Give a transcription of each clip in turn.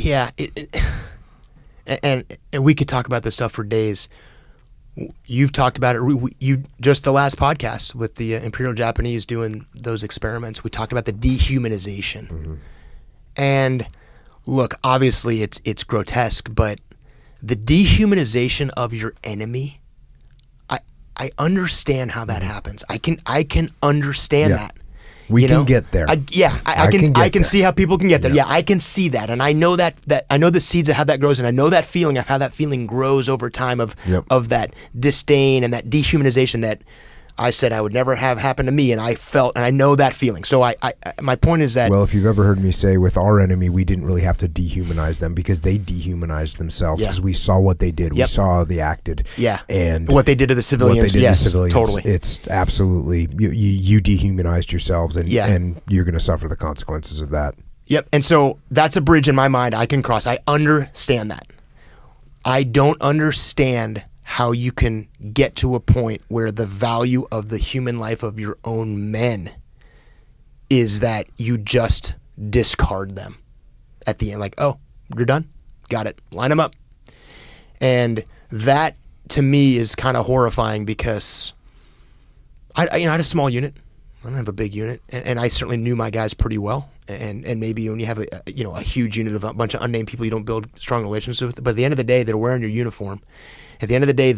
Yeah, and we could talk about this stuff for days. You've talked about it. You just the last podcast with the Imperial Japanese doing those experiments. We talked about the dehumanization, and look, obviously it's grotesque, but the dehumanization of your enemy, I understand how that happens. I can understand that. We can get there. I can see how people can get there. Yeah, I can see that, and I know that I know the seeds of how that grows, and I know that feeling of how that feeling grows over time of that disdain and that dehumanization that I said I would never have happen to me, and I felt, and I know that feeling. So my point is that, well, if you've ever heard me say with our enemy, we didn't really have to dehumanize them because they dehumanized themselves because we saw what they did. We saw how they acted. Yeah. And what they did to the civilians. What they did to civilians. Totally. It's absolutely, you dehumanized yourselves and you're going to suffer the consequences of that. Yep. And so that's a bridge in my mind I can cross. I understand that. I don't understand how you can get to a point where the value of the human life of your own men is that you just discard them at the end. Like, oh, you're done? Got it. Line them up. And that, to me, is kind of horrifying because I had a small unit. I don't have a big unit. And I certainly knew my guys pretty well. And maybe when you have a huge unit of a bunch of unnamed people you don't build strong relationships with. But at the end of the day, they're wearing your uniform. At the end of the day,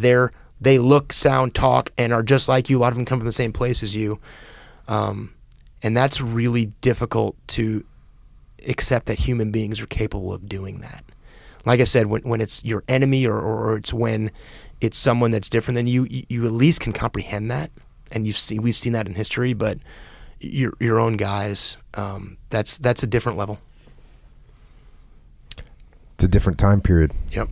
they look, sound, talk, and are just like you. A lot of them come from the same place as you. And that's really difficult to accept that human beings are capable of doing that. Like I said, when it's your enemy or it's when it's someone that's different than you, you at least can comprehend that. And we've seen that in history, but your own guys, that's a different level. It's a different time period. Yep.